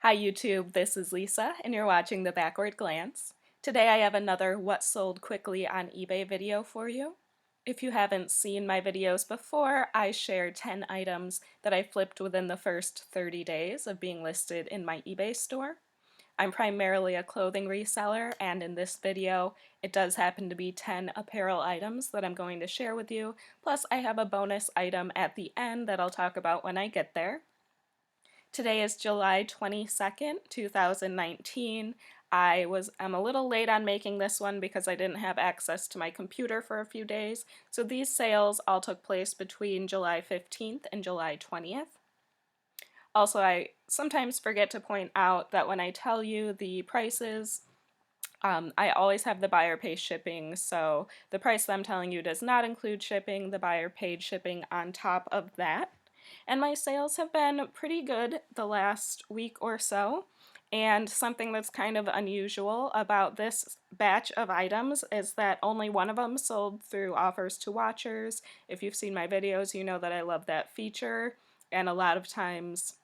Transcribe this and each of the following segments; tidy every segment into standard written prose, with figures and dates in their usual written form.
Hi YouTube, this is Lisa and you're watching The Backward Glance. Today I have another What Sold Quickly on eBay video for you. If you haven't seen my videos before, I share 10 items that I flipped within the first 30 days of being listed in my eBay store. I'm primarily a clothing reseller, and in this video it does happen to be 10 apparel items that I'm going to share with you, plus I have a bonus item at the end that I'll talk about when I get there. Today is July 22nd, 2019. I'm a little late on making this one because I didn't have access to my computer for a few days, so these sales all took place between July 15th and July 20th. Also, I sometimes forget to point out that when I tell you the prices, I always have the buyer pay shipping, so the price that I'm telling you does not include shipping. The buyer paid shipping on top of that. And my sales have been pretty good the last week or so. And something that's kind of unusual about this batch of items is that only one of them sold through offers to watchers. If you've seen my videos, you know that I love that feature, and a lot of times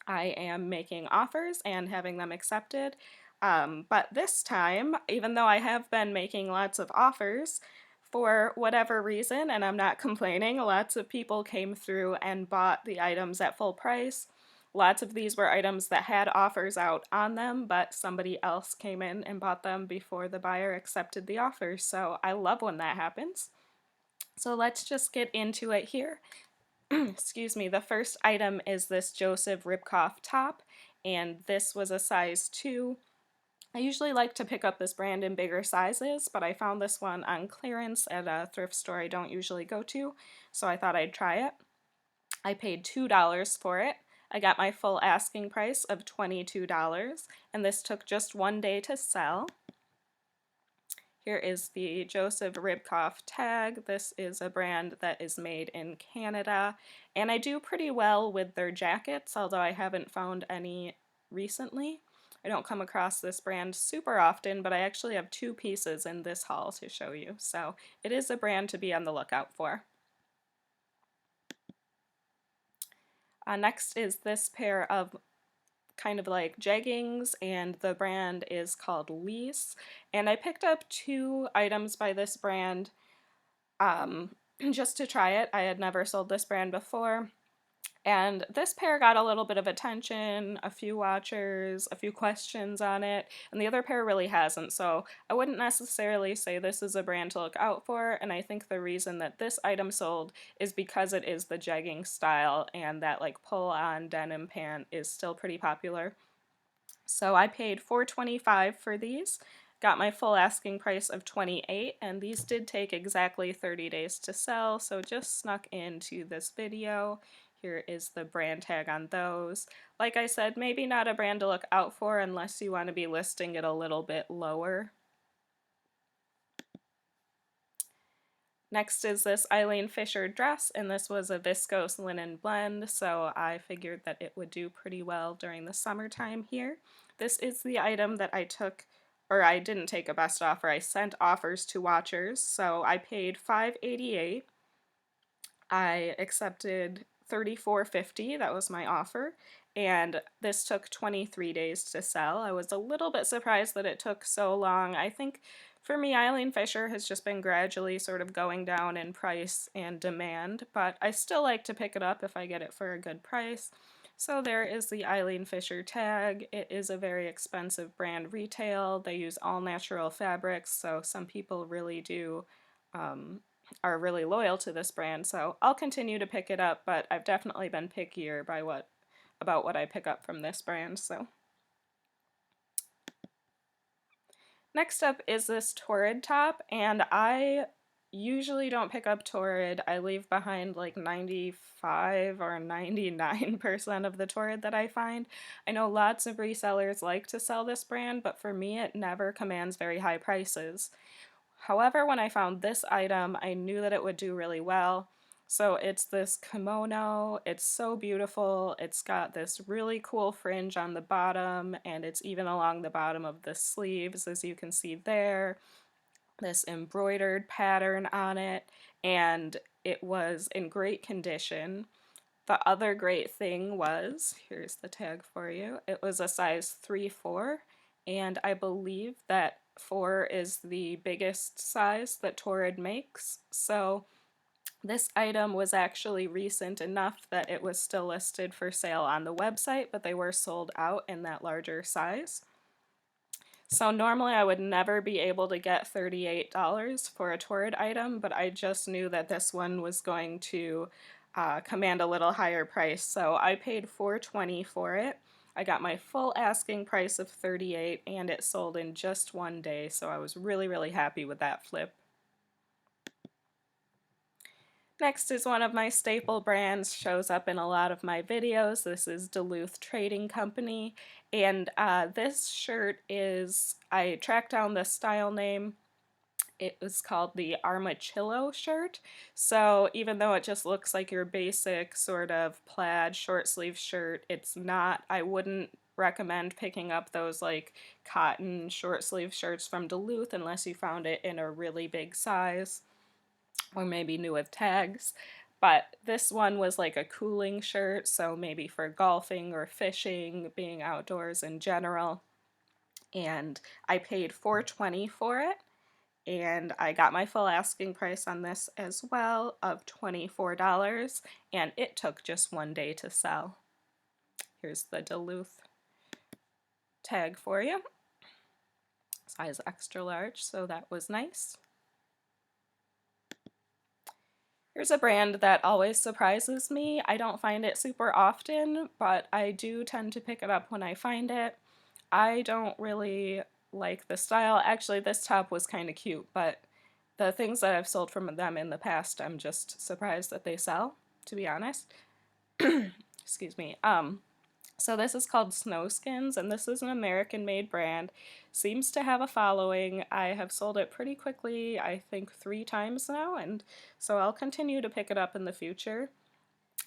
I am making offers and having them accepted. But this time, even though I have been making lots of offers, for whatever reason, and I'm not complaining, lots of people came through and bought the items at full price. Lots of these were items that had offers out on them, but somebody else came in and bought them before the buyer accepted the offer. So I love when that happens. So let's just get into it here. Excuse me, the first item is this Joseph Ribkoff top, and this was a size 2. I usually like to pick up this brand in bigger sizes, but I found this one on clearance at a thrift store I don't usually go to, so I thought I'd try it. I paid $2 for it. I got my full asking price of $22, and this took just one day to sell. Here is the Joseph Ribkoff tag. This is a brand that is made in Canada, and I do pretty well with their jackets, although I haven't found any recently. I don't come across this brand super often, but I actually have 2 pieces in this haul to show you, so it is a brand to be on the lookout for. Next is this pair of kind of like jeggings, and the brand is called Lease. And I picked up 2 items by this brand just to try it. I had never sold this brand before. And this pair got a little bit of attention, a few watchers, a few questions on it, and the other pair really hasn't, so I wouldn't necessarily say this is a brand to look out for, and I think the reason that this item sold is because it is the jegging style, and that like pull-on denim pant is still pretty popular. So I paid $4.25 for these, got my full asking price of $28, and these did take exactly 30 days to sell, so just snuck into this video. Here is the brand tag on those. Like I said, maybe not a brand to look out for unless you want to be listing it a little bit lower. Next is this Eileen Fisher dress, and this was a viscose linen blend, so I figured that it would do pretty well during the summertime here. This is the item that I took, or I didn't take a best offer, I sent offers to watchers, so I paid $5.88. I accepted $34.50, that was my offer, and this took 23 days to sell. I was a little bit surprised that it took so long. I think for me, Eileen Fisher has just been gradually sort of going down in price and demand, but I still like to pick it up if I get it for a good price. So there is the Eileen Fisher tag. It is a very expensive brand retail. They use all natural fabrics, so some people really are really loyal to this brand, so I'll continue to pick it up, but I've definitely been pickier about what I pick up from this brand. So next up is this Torrid top, and I usually don't pick up Torrid. I leave behind like 95 or 99% of the Torrid that I find. I know lots of resellers like to sell this brand, but for me it never commands very high prices. However, when I found this item, I knew that it would do really well. So it's this kimono, it's so beautiful, it's got this really cool fringe on the bottom, and it's even along the bottom of the sleeves, as you can see there. This embroidered pattern on it, and it was in great condition. The other great thing was, here's the tag for you, it was a size 3-4, and I believe that 4 is the biggest size that Torrid makes, so this item was actually recent enough that it was still listed for sale on the website, but they were sold out in that larger size. So normally I would never be able to get $38 for a Torrid item, but I just knew that this one was going to command a little higher price, so I paid $4.20 for it. I got my full asking price of $38 and it sold in just one day, so I was really happy with that flip. Next is one of my staple brands, shows up in a lot of my videos. This is Duluth Trading Company, and this shirt is, I tracked down the style name. It was called the Armachillo shirt. So even though it just looks like your basic sort of plaid short sleeve shirt, it's not. I wouldn't recommend picking up those like cotton short sleeve shirts from Duluth unless you found it in a really big size or maybe new with tags. But this one was like a cooling shirt, so maybe for golfing or fishing, being outdoors in general. And I paid $4.20 for it, and I got my full asking price on this as well of $24, and it took just one day to sell. Here's the Duluth tag for you. Size extra large, so that was nice. Here's a brand that always surprises me. I don't find it super often, but I do tend to pick it up when I find it. I don't really like the style. Actually, this top was kind of cute, but the things that I've sold from them in the past, I'm just surprised that they sell, to be honest. Excuse me. So this is called Snowskins, and this is an American-made brand. Seems to have a following. I have sold it pretty quickly, I think 3 times now, and so I'll continue to pick it up in the future.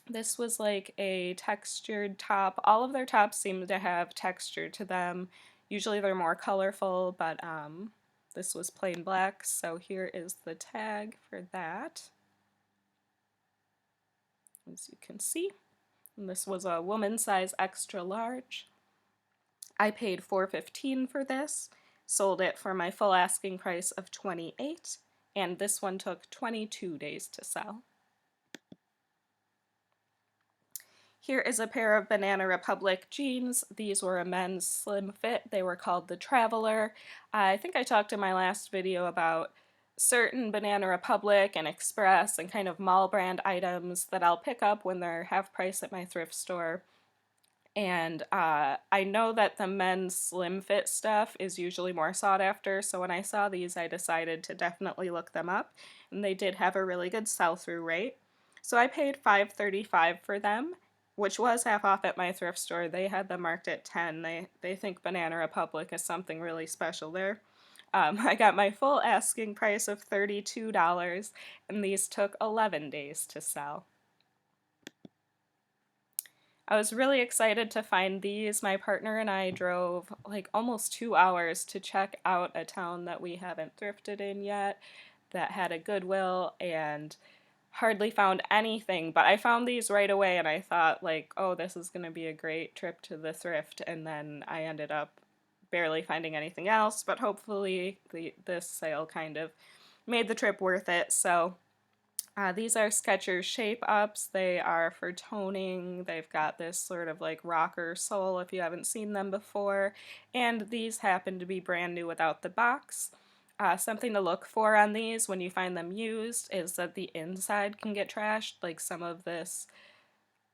This was like a textured top. All of their tops seem to have texture to them. Usually they're more colorful, but this was plain black, so here is the tag for that, as you can see. And this was a woman size extra large. I paid $4.15 for this, sold it for my full asking price of $28, and this one took 22 days to sell. Here is a pair of Banana Republic jeans. These were a men's slim fit. They were called the Traveler. I think I talked in my last video about certain Banana Republic and Express and kind of mall brand items that I'll pick up when they're half price at my thrift store. And I know that the men's slim fit stuff is usually more sought after, so when I saw these I decided to definitely look them up, and they did have a really good sell-through rate. So I paid $5.35 for them, which was half off at my thrift store. They had them marked at 10. They think Banana Republic is something really special there. I got my full asking price of $32, and these took 11 days to sell. I was really excited to find these. My partner and I drove like almost 2 hours to check out a town that we haven't thrifted in yet that had a Goodwill, and hardly found anything, but I found these right away and I thought like, oh, this is going to be a great trip to the thrift, and then I ended up barely finding anything else, but hopefully this sale kind of made the trip worth it. So these are Skechers Shape Ups. They are for toning. They've got this sort of like rocker sole if you haven't seen them before, and these happen to be brand new without the box. Something to look for on these when you find them used is that the inside can get trashed, like some of this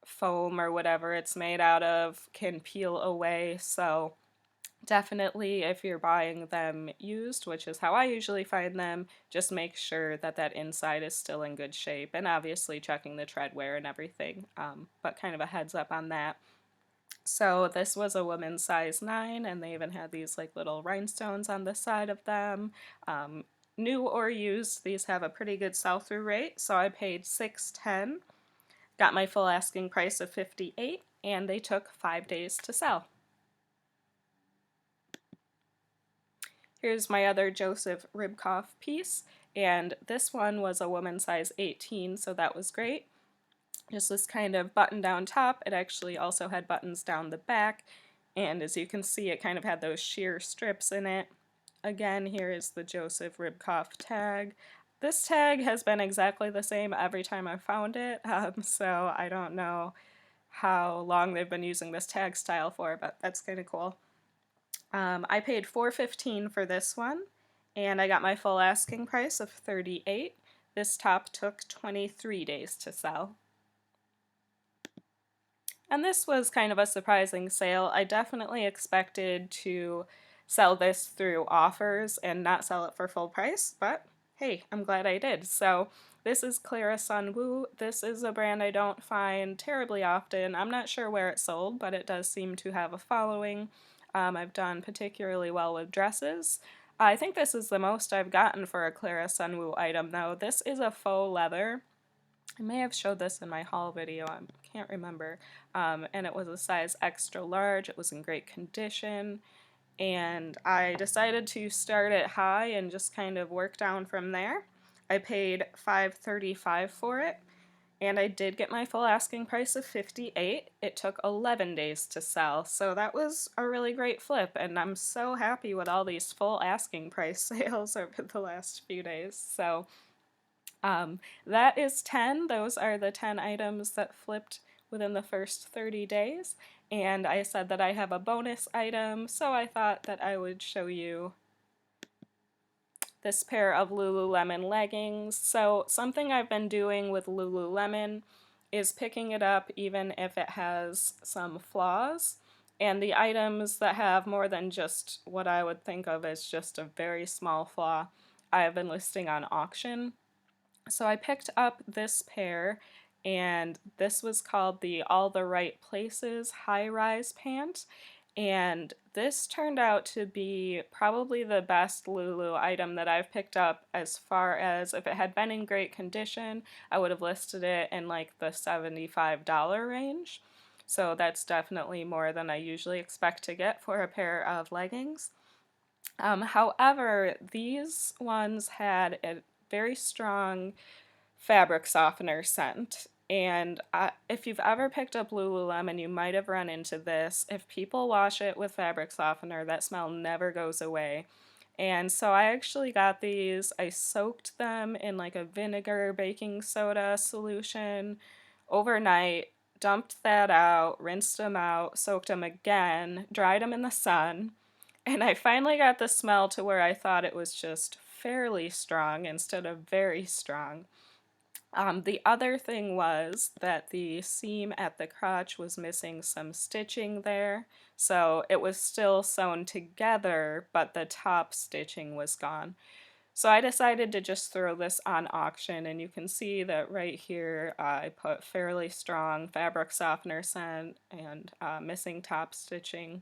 foam or whatever it's made out of can peel away, so definitely if you're buying them used, which is how I usually find them, just make sure that that inside is still in good shape, and obviously checking the tread wear and everything, but kind of a heads up on that. So this was a woman's size 9, and they even had these like little rhinestones on the side of them. New or used, these have a pretty good sell-through rate, so I paid $6.10, got my full asking price of $58, and they took 5 days to sell. Here's my other Joseph Ribkoff piece, and this one was a woman's size 18, so that was great. just this kind of button down top. It actually also had buttons down the back, and as you can see, it kind of had those sheer strips in it. Again, here is the Joseph Ribkoff tag. This tag has been exactly the same every time I've found it, so I don't know how long they've been using this tag style for, but that's kind of cool. I paid $4.15 for this one, and I got my full asking price of $38. This top took 23 days to sell. And this was kind of a surprising sale. I definitely expected to sell this through offers and not sell it for full price, but hey, I'm glad I did. So this is Clara Sunwoo. This is a brand I don't find terribly often. I'm not sure where it's sold, but it does seem to have a following. I've done particularly well with dresses. I think this is the most I've gotten for a Clara Sunwoo item, though. This is a faux leather. I may have showed this in my haul video, I can't remember, and it was a size extra large. It was in great condition, and I decided to start it high and just kind of work down from there. I paid $5.35 for it, and I did get my full asking price of $58. It took 11 days to sell, so that was a really great flip, and I'm so happy with all these full asking price sales over the last few days. So that is 10. Those are the 10 items that flipped within the first 30 days. And I said that I have a bonus item, so I thought that I would show you this pair of Lululemon leggings. So something I've been doing with Lululemon is picking it up even if it has some flaws. And the items that have more than just what I would think of as just a very small flaw, I have been listing on auction. So I picked up this pair, and this was called the All the Right Places high-rise pant, and this turned out to be probably the best Lulu item that I've picked up. As far as if it had been in great condition, I would have listed it in like the $75 range. So that's definitely more than I usually expect to get for a pair of leggings. However, these ones had a very strong fabric softener scent. And if you've ever picked up Lululemon, you might have run into this. If people wash it with fabric softener, that smell never goes away. And so I actually got these. I soaked them in like a vinegar baking soda solution overnight, dumped that out, rinsed them out, soaked them again, dried them in the sun, and I finally got the smell to where I thought it was just fairly strong instead of very strong. The other thing was that the seam at the crotch was missing some stitching there, so it was still sewn together, but the top stitching was gone. So I decided to just throw this on auction, and you can see that right here I put fairly strong fabric softener scent and missing top stitching.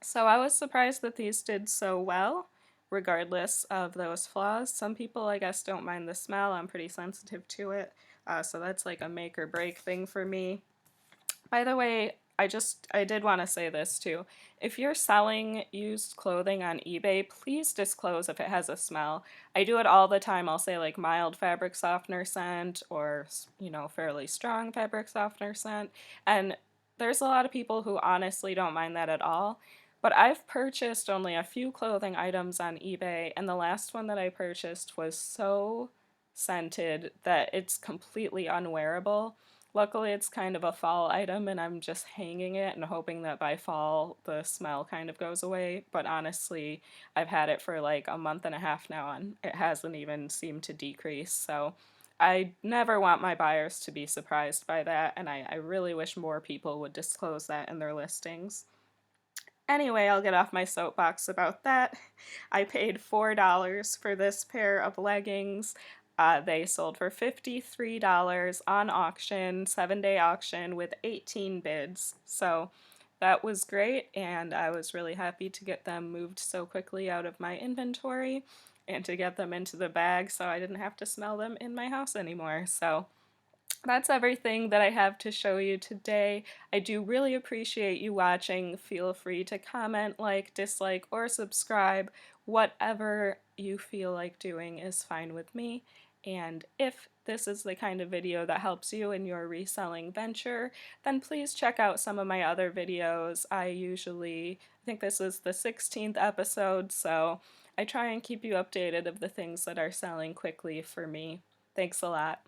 So I was surprised that these did so well, regardless of those flaws. Some people, I guess, don't mind the smell. I'm pretty sensitive to it, so that's like a make or break thing for me. By the way, I did want to say this too. If you're selling used clothing on eBay, please disclose if it has a smell. I do it all the time. I'll say like mild fabric softener scent or, fairly strong fabric softener scent. And there's a lot of people who honestly don't mind that at all. But I've purchased only a few clothing items on eBay, and the last one that I purchased was so scented that it's completely unwearable. Luckily, it's kind of a fall item, and I'm just hanging it and hoping that by fall the smell kind of goes away. But honestly, I've had it for like a month and a half now, and it hasn't even seemed to decrease. So I never want my buyers to be surprised by that, and I really wish more people would disclose that in their listings. Anyway, I'll get off my soapbox about that. I paid $4 for this pair of leggings. They sold for $53 on auction, 7-day auction with 18 bids. So that was great, and I was really happy to get them moved so quickly out of my inventory and to get them into the bag so I didn't have to smell them in my house anymore. So that's everything that I have to show you today. I do really appreciate you watching. Feel free to comment, like, dislike, or subscribe. Whatever you feel like doing is fine with me. And if this is the kind of video that helps you in your reselling venture, then please check out some of my other videos. I think this is the 16th episode, so I try and keep you updated of the things that are selling quickly for me. Thanks a lot.